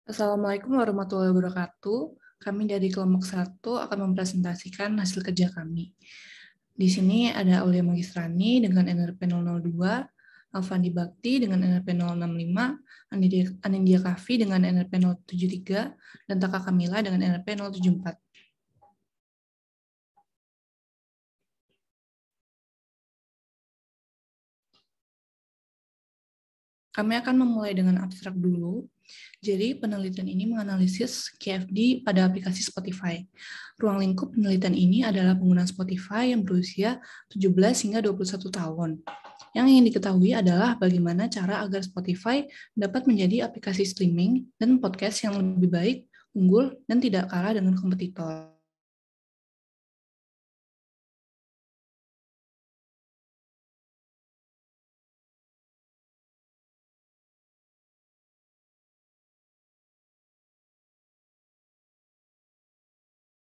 Assalamualaikum warahmatullahi wabarakatuh. Kami dari kelompok 1 akan mempresentasikan hasil kerja kami. Di sini ada Aulia Magistrani dengan NRP 002, Alfandi Bakti dengan NRP 065, Anindya Kafi dengan NRP 073, dan Taka Kamila dengan NRP 074. Kami akan memulai dengan abstrak dulu. Jadi, penelitian ini menganalisis KFD pada aplikasi Spotify. Ruang lingkup penelitian ini adalah pengguna Spotify yang berusia 17 hingga 21 tahun. Yang ingin diketahui adalah bagaimana cara agar Spotify dapat menjadi aplikasi streaming dan podcast yang lebih baik, unggul, dan tidak kalah dengan kompetitor.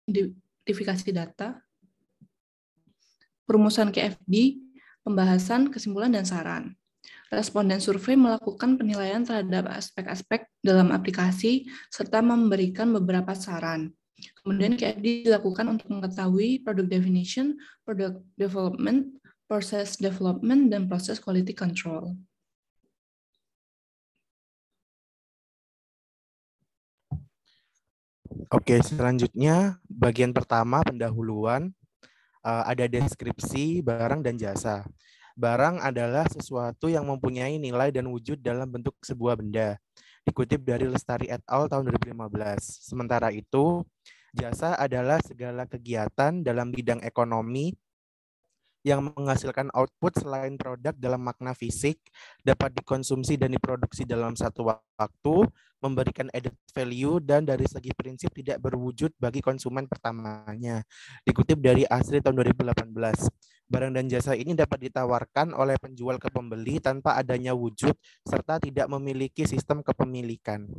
Identifikasi data, perumusan KFD, pembahasan, kesimpulan, dan saran. Responden survei melakukan penilaian terhadap aspek-aspek dalam aplikasi serta memberikan beberapa saran. Kemudian KFD dilakukan untuk mengetahui product definition, product development, process development, dan proses quality control. Oke, selanjutnya bagian pertama pendahuluan, ada deskripsi barang dan jasa. Barang adalah sesuatu yang mempunyai nilai dan wujud dalam bentuk sebuah benda. Dikutip dari Lestari et al. Tahun 2015. Sementara itu, jasa adalah segala kegiatan dalam bidang ekonomi yang menghasilkan output selain produk dalam makna fisik, dapat dikonsumsi dan diproduksi dalam satu waktu, memberikan added value, dan dari segi prinsip tidak berwujud bagi konsumen pertamanya. Dikutip dari Asri tahun 2018. Barang dan jasa ini dapat ditawarkan oleh penjual ke pembeli tanpa adanya wujud serta tidak memiliki sistem kepemilikan.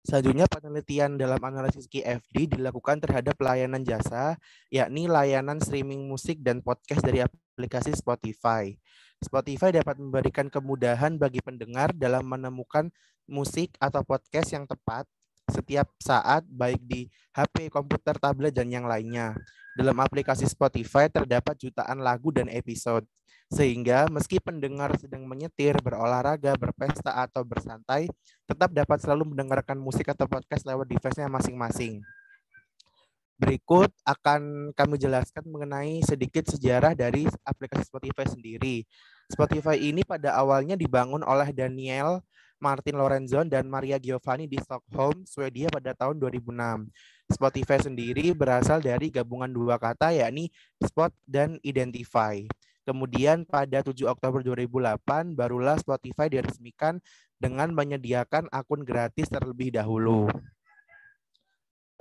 Selanjutnya, penelitian dalam analisis KFD dilakukan terhadap layanan jasa, yakni layanan streaming musik dan podcast dari aplikasi Spotify. Spotify dapat memberikan kemudahan bagi pendengar dalam menemukan musik atau podcast yang tepat setiap saat, baik di HP, komputer, tablet, dan yang lainnya. Dalam aplikasi Spotify terdapat jutaan lagu dan episode, sehingga meski pendengar sedang menyetir, berolahraga, berpesta, atau bersantai, tetap dapat selalu mendengarkan musik atau podcast lewat device-nya masing-masing. Berikut akan kami jelaskan mengenai sedikit sejarah dari aplikasi Spotify sendiri. Spotify ini pada awalnya dibangun oleh Daniel Martin Lorenzon dan Maria Giovanni di Stockholm, Swedia pada tahun 2006. Spotify sendiri berasal dari gabungan dua kata, yakni spot dan identify. Kemudian pada 7 Oktober 2008 barulah Spotify diresmikan dengan menyediakan akun gratis terlebih dahulu.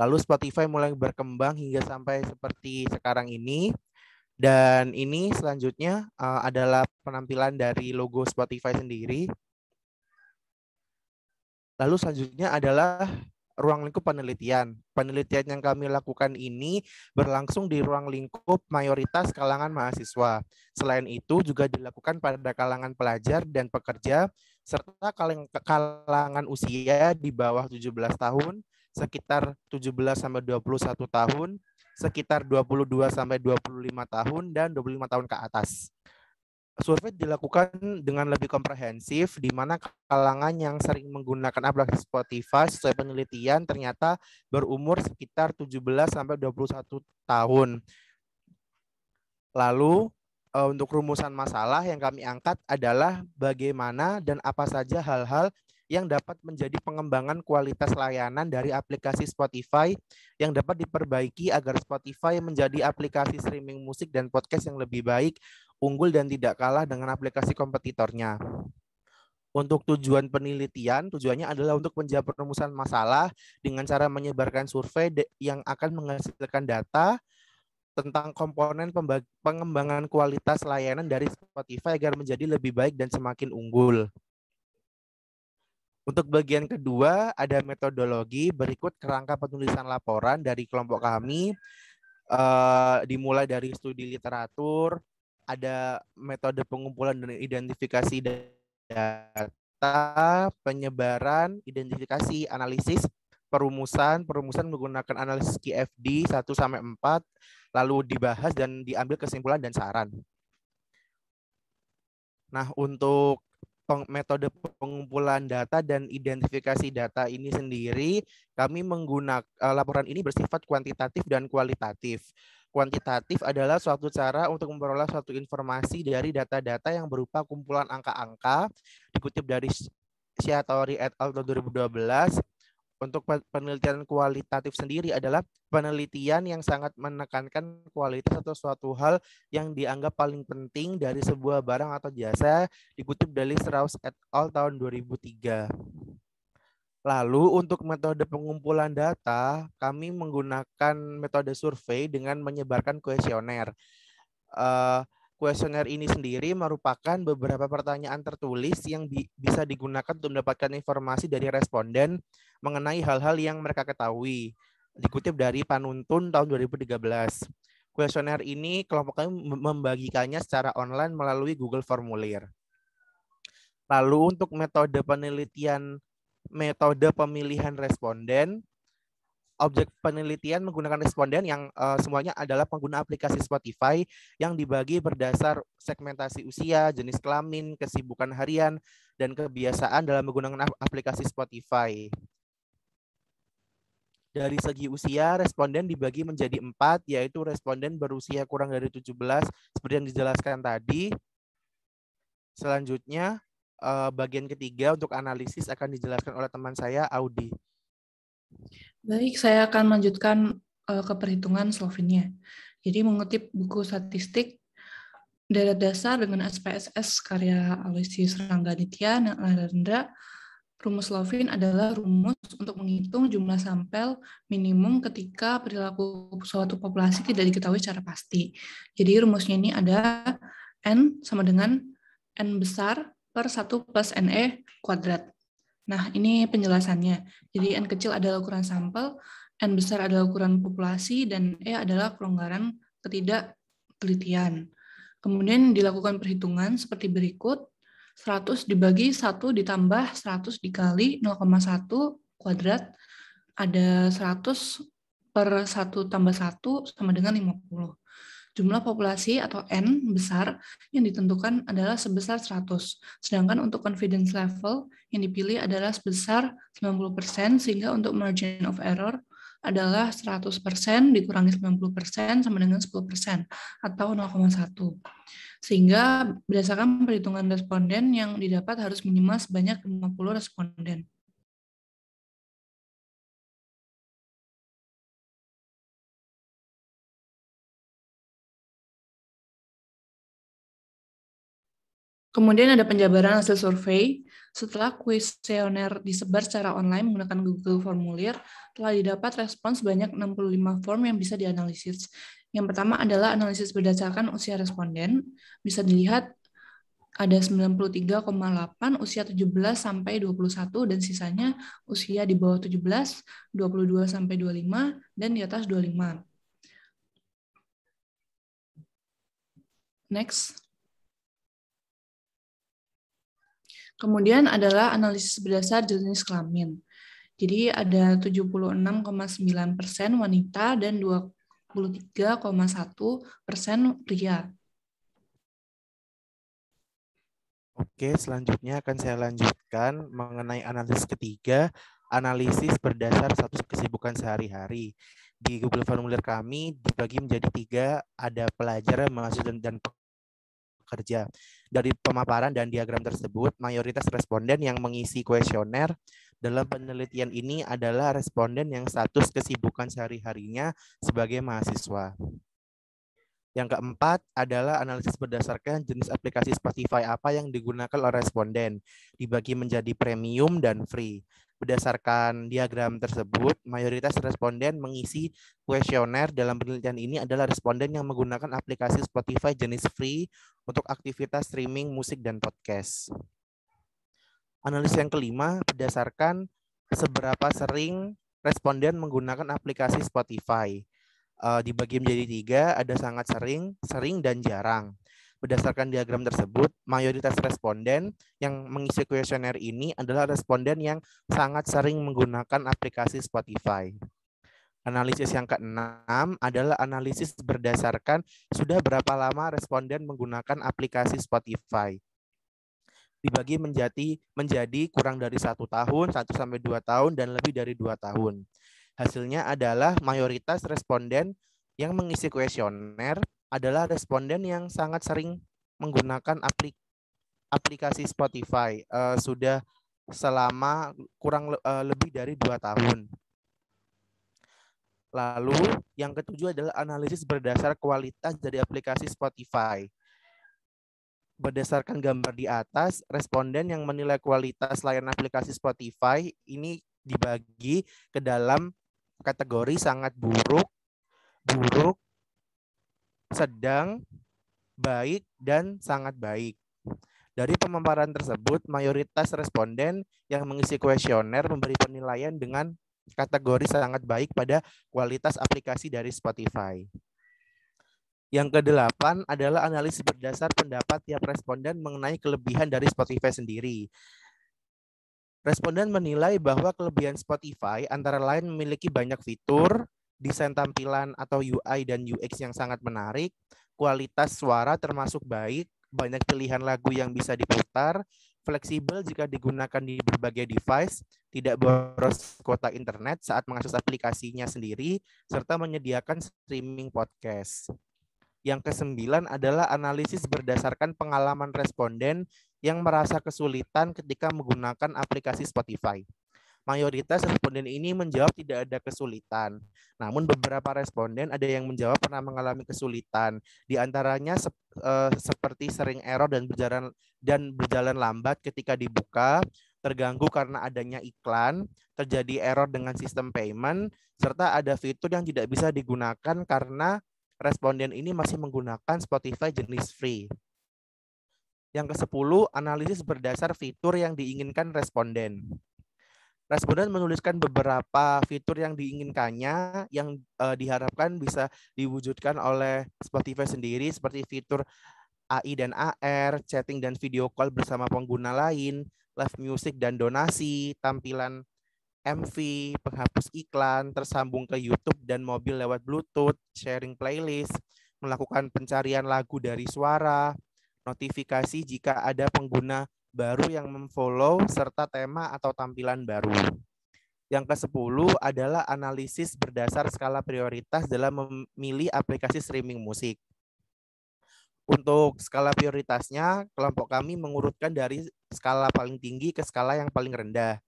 Lalu Spotify mulai berkembang hingga sampai seperti sekarang ini. Dan ini selanjutnya adalah penampilan dari logo Spotify sendiri. Lalu selanjutnya adalah ruang lingkup penelitian. Penelitian yang kami lakukan ini berlangsung di ruang lingkup mayoritas kalangan mahasiswa. Selain itu juga dilakukan pada kalangan pelajar dan pekerja, serta kalangan usia di bawah 17 tahun, sekitar 17-21 tahun, sekitar 22-25 tahun, dan 25 tahun ke atas. Survei dilakukan dengan lebih komprehensif, di mana kalangan yang sering menggunakan aplikasi Spotify sesuai penelitian ternyata berumur sekitar 17-21 tahun. Lalu untuk rumusan masalah yang kami angkat adalah bagaimana dan apa saja hal-hal yang dapat menjadi pengembangan kualitas layanan dari aplikasi Spotify yang dapat diperbaiki agar Spotify menjadi aplikasi streaming musik dan podcast yang lebih baik, unggul, dan tidak kalah dengan aplikasi kompetitornya. Untuk tujuan penelitian, tujuannya adalah untuk menjawab perumusan masalah dengan cara menyebarkan survei yang akan menghasilkan data tentang komponen pengembangan kualitas layanan dari Spotify agar menjadi lebih baik dan semakin unggul. Untuk bagian kedua, ada metodologi. Berikut kerangka penulisan laporan dari kelompok kami. Dimulai dari studi literatur, ada metode pengumpulan dan identifikasi data, data, penyebaran, identifikasi, analisis, perumusan menggunakan analisis QFD 1-4, lalu dibahas dan diambil kesimpulan dan saran. Nah, untuk metode pengumpulan data dan identifikasi data ini sendiri, kami menggunakan laporan ini bersifat kuantitatif dan kualitatif. Kuantitatif adalah suatu cara untuk memperoleh suatu informasi dari data-data yang berupa kumpulan angka-angka, dikutip dari Shiatori et al. 2012. Untuk penelitian kualitatif sendiri adalah penelitian yang sangat menekankan kualitas atau suatu hal yang dianggap paling penting dari sebuah barang atau jasa, dikutip dari Strauss et al. Tahun 2003. Lalu untuk metode pengumpulan data, kami menggunakan metode survei dengan menyebarkan kuesioner. Kuesioner ini sendiri merupakan beberapa pertanyaan tertulis yang bisa digunakan untuk mendapatkan informasi dari responden mengenai hal-hal yang mereka ketahui. Dikutip dari Panuntun tahun 2013. Kuesioner ini kelompok kami membagikannya secara online melalui Google Formulir. Lalu untuk metode pemilihan responden, objek penelitian menggunakan responden yang semuanya adalah pengguna aplikasi Spotify yang dibagi berdasar segmentasi usia, jenis kelamin, kesibukan harian, dan kebiasaan dalam menggunakan aplikasi Spotify. Dari segi usia, responden dibagi menjadi 4, yaitu responden berusia kurang dari 17, seperti yang dijelaskan tadi. Selanjutnya, bagian ketiga untuk analisis akan dijelaskan oleh teman saya, Audi. Baik, saya akan melanjutkan ke perhitungan Slovinnya. Jadi mengutip buku statistik data dasar dengan SPSS karya Aloysius Rangganitya dan Narendra, rumus Slovin adalah rumus untuk menghitung jumlah sampel minimum ketika perilaku suatu populasi tidak diketahui secara pasti. Jadi rumusnya ini ada N sama dengan N besar per 1 plus NE kuadrat. Nah, ini penjelasannya. Jadi N kecil adalah ukuran sampel, N besar adalah ukuran populasi, dan E adalah kelonggaran ketidaktelitian. Kemudian dilakukan perhitungan seperti berikut. 100 dibagi 1 ditambah 100 dikali 0,1 kuadrat, ada 100 per 1 tambah 1 sama dengan 50. Jumlah populasi atau N besar yang ditentukan adalah sebesar 100. Sedangkan untuk confidence level yang dipilih adalah sebesar 90%, sehingga untuk margin of error adalah 100% dikurangi 90% sama dengan 10% atau 0,1. Sehingga berdasarkan perhitungan responden yang didapat harus minimal sebanyak 50 responden. Kemudian ada penjabaran hasil survei. Setelah kuesioner disebar secara online menggunakan Google Formulir, telah didapat respons sebanyak 65 form yang bisa dianalisis. Yang pertama adalah analisis berdasarkan usia responden. Bisa dilihat ada 93,8 usia 17 sampai 21 dan sisanya usia di bawah 17, 22 sampai 25 dan di atas 25. Next. Kemudian adalah analisis berdasar jenis kelamin. Jadi ada 76,9% wanita dan 23,1% pria. Oke, selanjutnya akan saya lanjutkan mengenai analisis ketiga, analisis berdasar status kesibukan sehari-hari. Di Google Formulir kami dibagi menjadi 3, ada pelajar, mahasiswa, dan pekerja. Dari pemaparan dan diagram tersebut, mayoritas responden yang mengisi kuesioner dalam penelitian ini adalah responden yang status kesibukan sehari-harinya sebagai mahasiswa. Yang keempat adalah analisis berdasarkan jenis aplikasi Spotify apa yang digunakan oleh responden, dibagi menjadi premium dan free. Berdasarkan diagram tersebut, mayoritas responden mengisi kuesioner dalam penelitian ini adalah responden yang menggunakan aplikasi Spotify jenis free untuk aktivitas streaming musik dan podcast. Analisis yang kelima, berdasarkan seberapa sering responden menggunakan aplikasi Spotify. Dibagi menjadi 3, ada sangat sering, dan jarang. Berdasarkan diagram tersebut, mayoritas responden yang mengisi kuesioner ini adalah responden yang sangat sering menggunakan aplikasi Spotify. Analisis yang keenam adalah analisis berdasarkan sudah berapa lama responden menggunakan aplikasi Spotify. Dibagi menjadi kurang dari 1 tahun, 1-2 tahun, dan lebih dari 2 tahun. Hasilnya adalah mayoritas responden yang mengisi kuesioner adalah responden yang sangat sering menggunakan aplikasi Spotify, sudah selama lebih dari 2 tahun. Lalu yang ketujuh adalah analisis berdasar kualitas dari aplikasi Spotify. Berdasarkan gambar di atas, responden yang menilai kualitas layanan aplikasi Spotify ini dibagi ke dalam kategori sangat buruk, sedang, baik, dan sangat baik. Dari pemaparan tersebut, mayoritas responden yang mengisi kuesioner memberi penilaian dengan kategori sangat baik pada kualitas aplikasi dari Spotify. Yang kedelapan adalah analisis berdasar pendapat tiap responden mengenai kelebihan dari Spotify sendiri. Responden menilai bahwa kelebihan Spotify antara lain memiliki banyak fitur, desain tampilan atau UI dan UX yang sangat menarik, kualitas suara termasuk baik, banyak pilihan lagu yang bisa diputar, fleksibel jika digunakan di berbagai device, tidak boros kuota internet saat mengakses aplikasinya sendiri, serta menyediakan streaming podcast. Yang kesembilan adalah analisis berdasarkan pengalaman responden yang merasa kesulitan ketika menggunakan aplikasi Spotify. Mayoritas responden ini menjawab tidak ada kesulitan. Namun beberapa responden ada yang menjawab pernah mengalami kesulitan. Di antaranya seperti sering error dan berjalan lambat ketika dibuka, terganggu karena adanya iklan, terjadi error dengan sistem payment, serta ada fitur yang tidak bisa digunakan karena responden ini masih menggunakan Spotify jenis free. Yang ke-10, analisis berdasar fitur yang diinginkan responden. Responden menuliskan beberapa fitur yang diinginkannya yang diharapkan bisa diwujudkan oleh Spotify sendiri, seperti fitur AI dan AR, chatting dan video call bersama pengguna lain, live music dan donasi, tampilan MV, penghapus iklan, tersambung ke YouTube dan mobil lewat Bluetooth, sharing playlist, melakukan pencarian lagu dari suara, notifikasi jika ada pengguna baru yang memfollow, serta tema atau tampilan baru. Yang ke-10 adalah analisis berdasar skala prioritas dalam memilih aplikasi streaming musik. Untuk skala prioritasnya, kelompok kami mengurutkan dari skala paling tinggi ke skala yang paling rendah.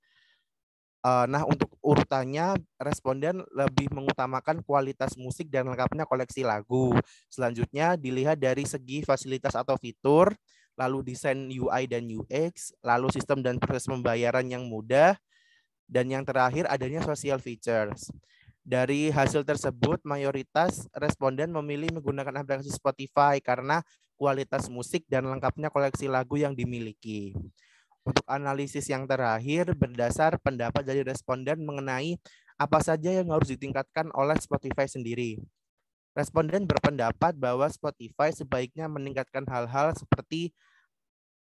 Nah, untuk urutannya, responden lebih mengutamakan kualitas musik dan lengkapnya koleksi lagu. Selanjutnya, dilihat dari segi fasilitas atau fitur, lalu desain UI dan UX, lalu sistem dan proses pembayaran yang mudah, dan yang terakhir adanya social features. Dari hasil tersebut, mayoritas responden memilih menggunakan aplikasi Spotify karena kualitas musik dan lengkapnya koleksi lagu yang dimiliki. Untuk analisis yang terakhir, berdasar pendapat dari responden mengenai apa saja yang harus ditingkatkan oleh Spotify sendiri. Responden berpendapat bahwa Spotify sebaiknya meningkatkan hal-hal seperti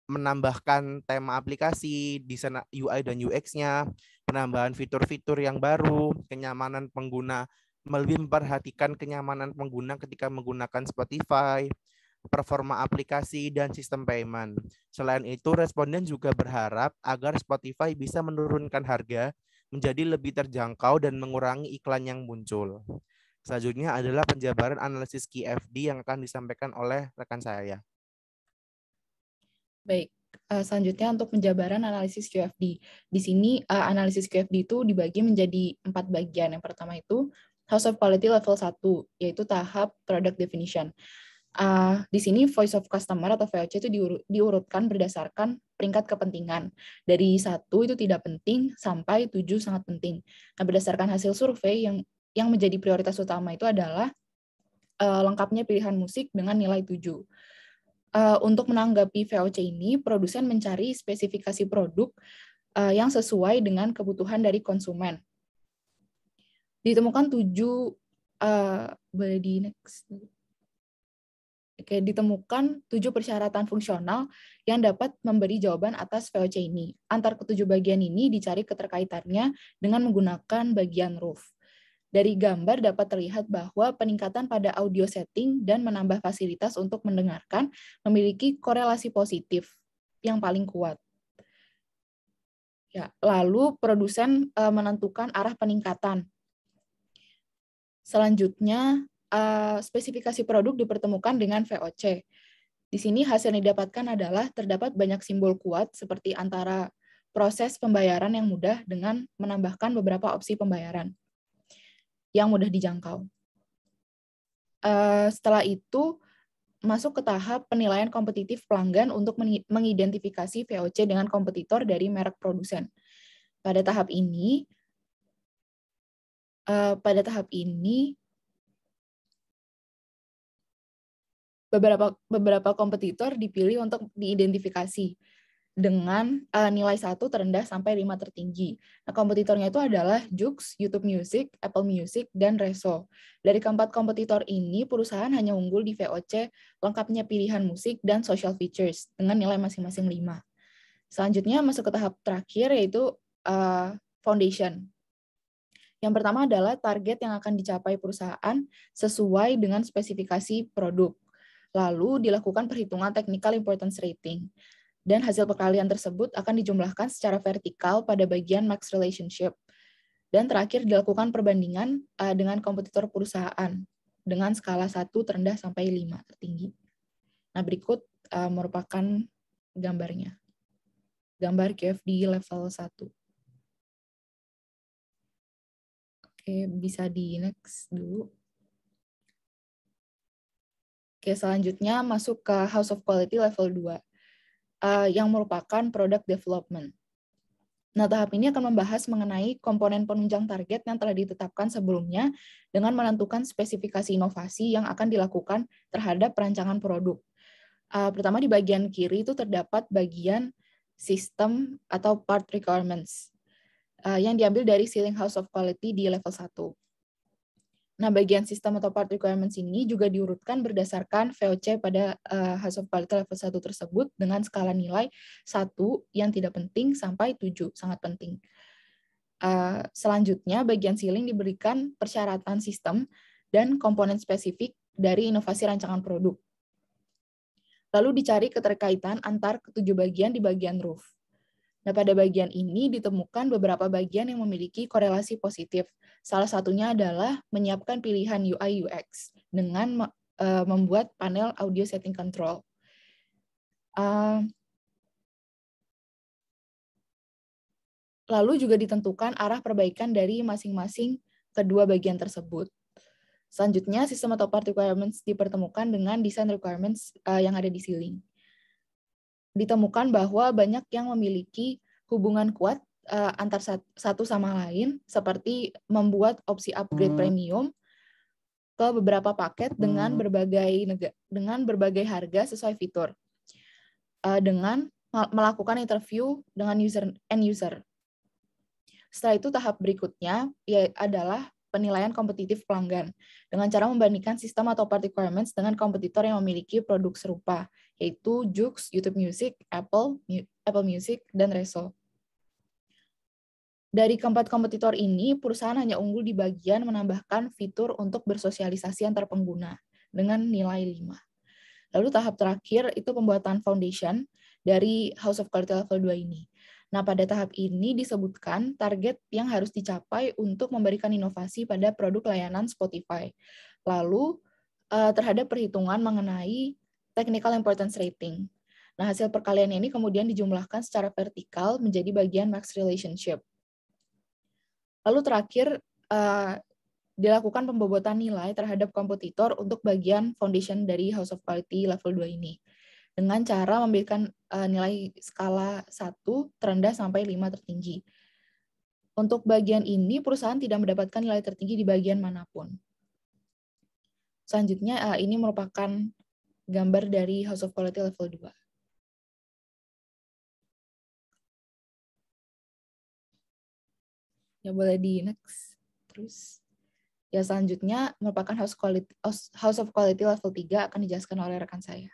menambahkan tema aplikasi, desain UI dan UX-nya, penambahan fitur-fitur yang baru, kenyamanan pengguna, lebih memperhatikan kenyamanan pengguna ketika menggunakan Spotify, performa aplikasi, dan sistem payment. Selain itu, responden juga berharap agar Spotify bisa menurunkan harga menjadi lebih terjangkau dan mengurangi iklan yang muncul. Selanjutnya adalah penjabaran analisis QFD yang akan disampaikan oleh rekan saya. Baik, selanjutnya untuk penjabaran analisis QFD. Di sini analisis QFD itu dibagi menjadi 4 bagian. Yang pertama itu House of Quality level 1, yaitu tahap Product Definition. Di sini Voice of Customer atau VOC itu diurutkan berdasarkan peringkat kepentingan. Dari 1 itu tidak penting sampai 7 sangat penting. Nah, berdasarkan hasil survei yang menjadi prioritas utama itu adalah lengkapnya pilihan musik dengan nilai 7. Untuk menanggapi VOC ini, produsen mencari spesifikasi produk yang sesuai dengan kebutuhan dari konsumen. Ditemukan 7, boleh di next. ditemukan 7 persyaratan fungsional yang dapat memberi jawaban atas VOC ini. Antar ketujuh bagian ini dicari keterkaitannya dengan menggunakan bagian roof. Dari gambar dapat terlihat bahwa peningkatan pada audio setting dan menambah fasilitas untuk mendengarkan memiliki korelasi positif yang paling kuat. Ya, lalu produsen menentukan arah peningkatan. Selanjutnya, spesifikasi produk dipertemukan dengan VOC. Di sini hasil yang didapatkan adalah terdapat banyak simbol kuat seperti antara proses pembayaran yang mudah dengan menambahkan beberapa opsi pembayaran yang mudah dijangkau. Setelah itu, masuk ke tahap penilaian kompetitif pelanggan untuk mengidentifikasi VOC dengan kompetitor dari merek produsen. Pada tahap ini, beberapa kompetitor dipilih untuk diidentifikasi dengan nilai 1 terendah sampai 5 tertinggi. Nah, kompetitornya itu adalah Joox, YouTube Music, Apple Music, dan Resso. Dari keempat kompetitor ini, perusahaan hanya unggul di VOC lengkapnya pilihan musik dan social features dengan nilai masing-masing 5. Selanjutnya masuk ke tahap terakhir, yaitu foundation. Yang pertama adalah target yang akan dicapai perusahaan sesuai dengan spesifikasi produk. Lalu dilakukan perhitungan technical importance rating. Dan hasil perkalian tersebut akan dijumlahkan secara vertikal pada bagian max relationship. Dan terakhir dilakukan perbandingan dengan kompetitor perusahaan dengan skala 1 terendah sampai 5 tertinggi. Nah, berikut merupakan gambarnya. Gambar QFD level 1. Oke, bisa di next dulu. Oke, selanjutnya masuk ke House of Quality level 2, yang merupakan product development. Nah, tahap ini akan membahas mengenai komponen penunjang target yang telah ditetapkan sebelumnya dengan menentukan spesifikasi inovasi yang akan dilakukan terhadap perancangan produk. Pertama, di bagian kiri itu terdapat bagian sistem atau part requirements yang diambil dari Ceiling House of Quality di level 1. Nah, bagian sistem atau part requirements ini juga diurutkan berdasarkan VOC pada House of Quality level 1 tersebut dengan skala nilai 1 yang tidak penting sampai 7, sangat penting. Selanjutnya, bagian ceiling diberikan persyaratan sistem dan komponen spesifik dari inovasi rancangan produk. Lalu dicari keterkaitan antar ketujuh bagian di bagian roof. Nah, pada bagian ini ditemukan beberapa bagian yang memiliki korelasi positif. Salah satunya adalah menyiapkan pilihan UI UX dengan membuat panel audio setting control. Lalu juga ditentukan arah perbaikan dari masing-masing kedua bagian tersebut. Selanjutnya, sistem atau part requirements dipertemukan dengan design requirements yang ada di ceiling. Ditemukan bahwa banyak yang memiliki hubungan kuat antar satu sama lain, seperti membuat opsi upgrade premium ke beberapa paket dengan berbagai harga sesuai fitur, dengan melakukan interview dengan end user. Setelah itu tahap berikutnya adalah penilaian kompetitif pelanggan dengan cara membandingkan sistem atau part requirements dengan kompetitor yang memiliki produk serupa, yaitu Joox, YouTube Music, Apple Music, dan Resso. Dari keempat kompetitor ini, perusahaan hanya unggul di bagian menambahkan fitur untuk bersosialisasi antar pengguna dengan nilai 5. Lalu tahap terakhir itu pembuatan foundation dari House of Quality level 2 ini. Nah, pada tahap ini disebutkan target yang harus dicapai untuk memberikan inovasi pada produk layanan Spotify. Lalu, terhadap perhitungan mengenai technical importance rating. Nah, hasil perkalian ini kemudian dijumlahkan secara vertikal menjadi bagian max relationship. Lalu terakhir, dilakukan pembobotan nilai terhadap kompetitor untuk bagian foundation dari House of Quality level 2 ini, dengan cara memberikan nilai skala 1 terendah sampai 5 tertinggi. Untuk bagian ini, perusahaan tidak mendapatkan nilai tertinggi di bagian manapun. Selanjutnya, ini merupakan gambar dari House of Quality level 2. Ya, boleh di next. Terus. Ya, selanjutnya merupakan House of Quality level 3 akan dijelaskan oleh rekan saya.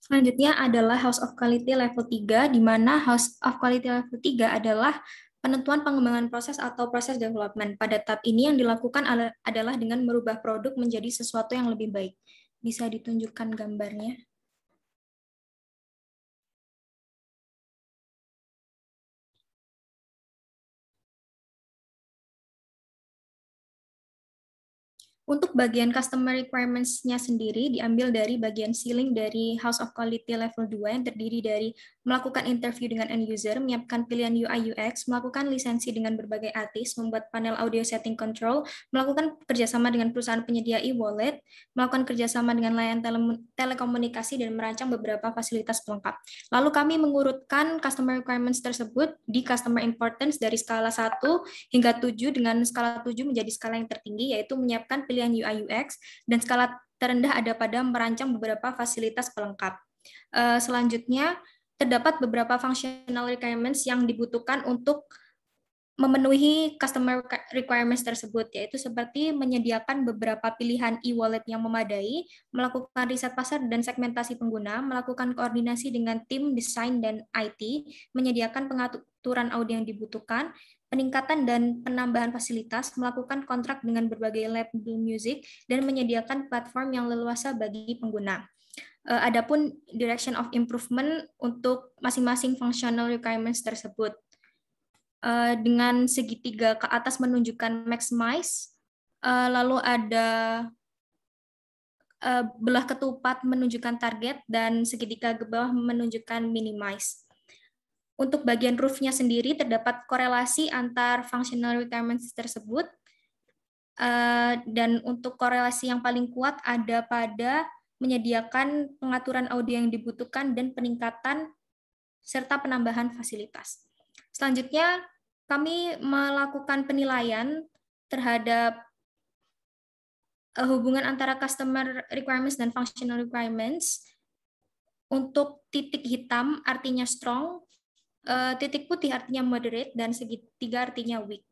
Selanjutnya adalah House of Quality level 3, di mana House of Quality level 3 adalah penentuan pengembangan proses atau proses development. Pada tahap ini yang dilakukan adalah dengan merubah produk menjadi sesuatu yang lebih baik. Bisa ditunjukkan gambarnya. Untuk bagian customer requirements-nya sendiri diambil dari bagian ceiling dari House of Quality level 2 yang terdiri dari melakukan interview dengan end user, menyiapkan pilihan UI UX, melakukan lisensi dengan berbagai artis, membuat panel audio setting control, melakukan kerjasama dengan perusahaan penyedia e-wallet, melakukan kerjasama dengan layanan telekomunikasi, dan merancang beberapa fasilitas pelengkap. Lalu kami mengurutkan customer requirements tersebut di customer importance dari skala 1 hingga 7 dengan skala 7 menjadi skala yang tertinggi, yaitu menyiapkan pilihan UI UX, dan skala terendah ada pada merancang beberapa fasilitas pelengkap. Selanjutnya, terdapat beberapa functional requirements yang dibutuhkan untuk memenuhi customer requirements tersebut, yaitu seperti menyediakan beberapa pilihan e-wallet yang memadai, melakukan riset pasar dan segmentasi pengguna, melakukan koordinasi dengan tim desain dan IT, menyediakan pengaturan audio yang dibutuhkan, peningkatan dan penambahan fasilitas, melakukan kontrak dengan berbagai label music, dan menyediakan platform yang leluasa bagi pengguna. Adapun direction of improvement untuk masing-masing functional requirements tersebut. Dengan segitiga ke atas menunjukkan maximize, lalu ada belah ketupat menunjukkan target, dan segitiga ke bawah menunjukkan minimize. Untuk bagian roof-nya sendiri terdapat korelasi antar functional requirements tersebut, dan untuk korelasi yang paling kuat ada pada menyediakan pengaturan audio yang dibutuhkan dan peningkatan serta penambahan fasilitas. Selanjutnya, kami melakukan penilaian terhadap hubungan antara customer requirements dan functional requirements. Untuk titik hitam artinya strong, titik putih artinya moderate, dan segitiga artinya weak.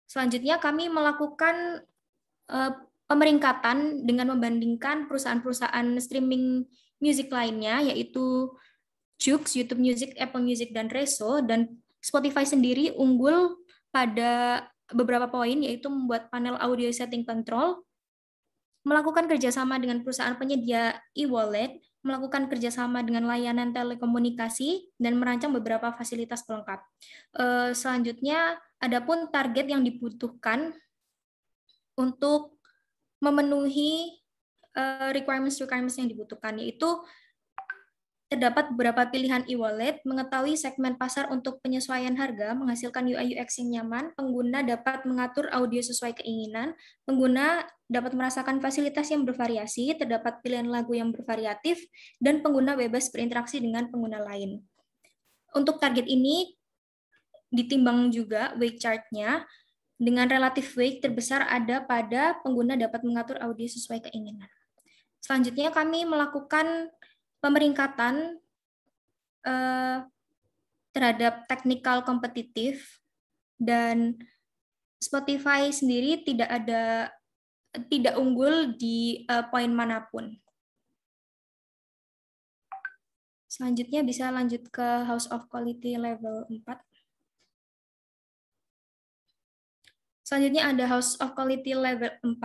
Selanjutnya kami melakukan pemeringkatan dengan membandingkan perusahaan-perusahaan streaming music lainnya, yaitu Joox, YouTube Music, Apple Music, dan Resso, dan Spotify sendiri unggul pada beberapa poin, yaitu membuat panel audio setting control, melakukan kerjasama dengan perusahaan penyedia e-wallet, melakukan kerjasama dengan layanan telekomunikasi, dan merancang beberapa fasilitas pelengkap. Selanjutnya, adapun target yang dibutuhkan untuk memenuhi requirements yang dibutuhkan, yaitu terdapat beberapa pilihan e-wallet, mengetahui segmen pasar untuk penyesuaian harga, menghasilkan UI UX yang nyaman, pengguna dapat mengatur audio sesuai keinginan, pengguna dapat merasakan fasilitas yang bervariasi, terdapat pilihan lagu yang bervariatif, dan pengguna bebas berinteraksi dengan pengguna lain. Untuk target ini ditimbang juga weight chart-nya, dengan relatif weight terbesar ada pada pengguna dapat mengatur audio sesuai keinginan. Selanjutnya kami melakukan pemeringkatan terhadap technical kompetitif, dan Spotify sendiri tidak unggul di poin manapun. Selanjutnya bisa lanjut ke House of Quality level 4. Selanjutnya ada House of Quality level 4,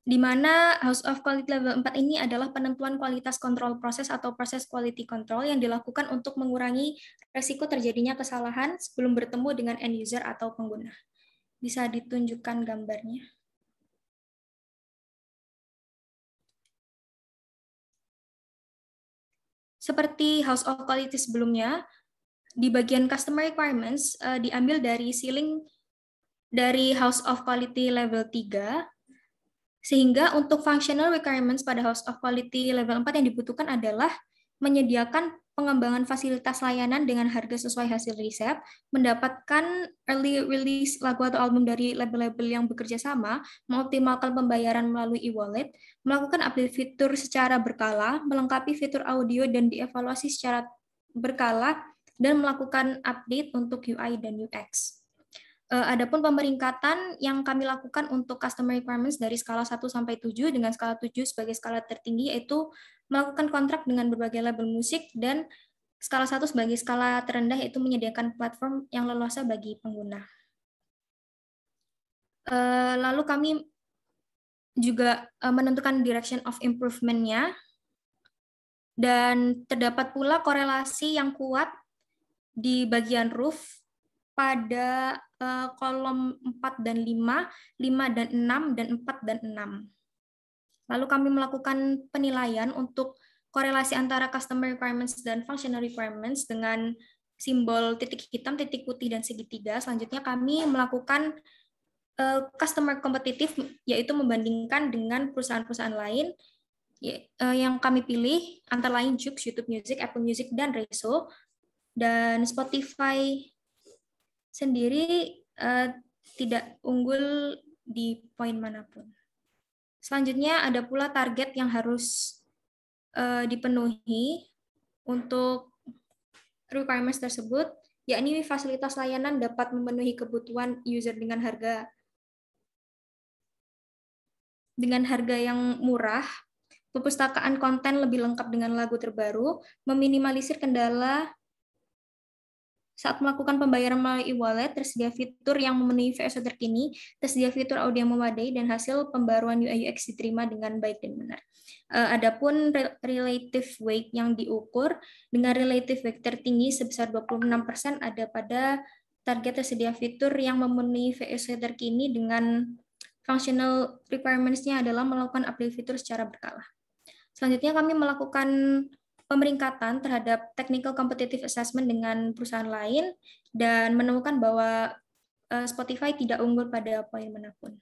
di mana House of Quality level 4 ini adalah penentuan kualitas kontrol proses atau proses quality control yang dilakukan untuk mengurangi resiko terjadinya kesalahan sebelum bertemu dengan end user atau pengguna. Bisa ditunjukkan gambarnya. Seperti House of Quality sebelumnya, di bagian customer requirements diambil dari ceiling dari House of Quality level 3, sehingga untuk functional requirements pada House of Quality level 4 yang dibutuhkan adalah menyediakan pengembangan fasilitas layanan dengan harga sesuai hasil riset, mendapatkan early release lagu atau album dari label-label yang bekerja sama, mengoptimalkan pembayaran melalui e-wallet, melakukan update fitur secara berkala, melengkapi fitur audio dan dievaluasi secara berkala, dan melakukan update untuk UI dan UX. Adapun pemeringkatan yang kami lakukan untuk customer requirements dari skala 1 sampai 7 dengan skala 7 sebagai skala tertinggi, yaitu melakukan kontrak dengan berbagai label musik, dan skala 1 sebagai skala terendah yaitu menyediakan platform yang leluasa bagi pengguna. Lalu kami juga menentukan direction of improvement-nya, dan terdapat pula korelasi yang kuat di bagian roof pada kolom 4 dan 5, 5 dan 6, dan 4 dan 6. Lalu kami melakukan penilaian untuk korelasi antara customer requirements dan functional requirements dengan simbol titik hitam, titik putih, dan segitiga. Selanjutnya kami melakukan customer kompetitif, yaitu membandingkan dengan perusahaan-perusahaan lain yang kami pilih, antara lain Joox, YouTube Music, Apple Music, dan Reso. Dan Spotify sendiri tidak unggul di poin manapun. Selanjutnya ada pula target yang harus dipenuhi untuk requirements tersebut, yakni fasilitas layanan dapat memenuhi kebutuhan user dengan harga yang murah, perpustakaan konten lebih lengkap dengan lagu terbaru, meminimalisir kendala saat melakukan pembayaran melalui e-wallet, tersedia fitur yang memenuhi VSO terkini, tersedia fitur audio yang memadai, dan hasil pembaruan UI UX diterima dengan baik dan benar. Adapun relative weight yang diukur dengan relative weight tertinggi sebesar 26% ada pada target tersedia fitur yang memenuhi VSO terkini dengan functional requirements-nya adalah melakukan update fitur secara berkala. Selanjutnya kami melakukan pemeringkatan terhadap technical competitive assessment dengan perusahaan lain dan menemukan bahwa Spotify tidak unggul pada poin manapun.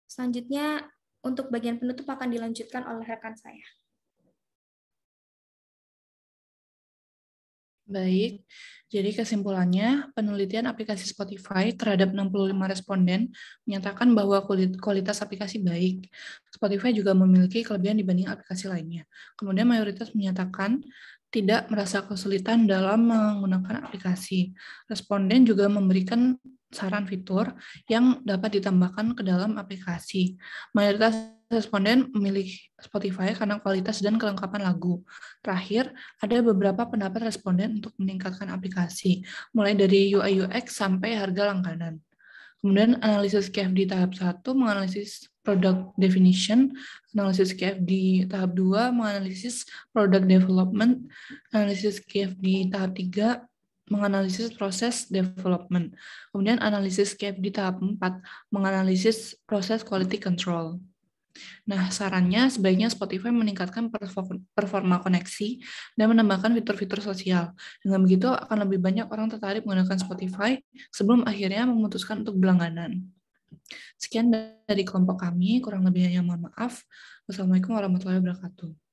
Selanjutnya untuk bagian penutup akan dilanjutkan oleh rekan saya. Baik, jadi kesimpulannya, penelitian aplikasi Spotify terhadap 65 responden menyatakan bahwa kualitas aplikasi baik. Spotify juga memiliki kelebihan dibanding aplikasi lainnya. Kemudian mayoritas menyatakan tidak merasa kesulitan dalam menggunakan aplikasi. Responden juga memberikan saran fitur yang dapat ditambahkan ke dalam aplikasi. Mayoritas responden memilih Spotify karena kualitas dan kelengkapan lagu. Terakhir, ada beberapa pendapat responden untuk meningkatkan aplikasi, mulai dari UI UX sampai harga langganan. Kemudian analisis KFD tahap 1 menganalisis product definition, analisis KFD tahap 2 menganalisis product development, analisis KFD tahap 3 menganalisis proses development. Kemudian analisis KFD tahap 4 menganalisis proses quality control. Nah, sarannya sebaiknya Spotify meningkatkan performa koneksi dan menambahkan fitur-fitur sosial. Dengan begitu akan lebih banyak orang tertarik menggunakan Spotify sebelum akhirnya memutuskan untuk berlangganan. Sekian dari kelompok kami, kurang lebihnya mohon maaf. Wassalamualaikum warahmatullahi wabarakatuh.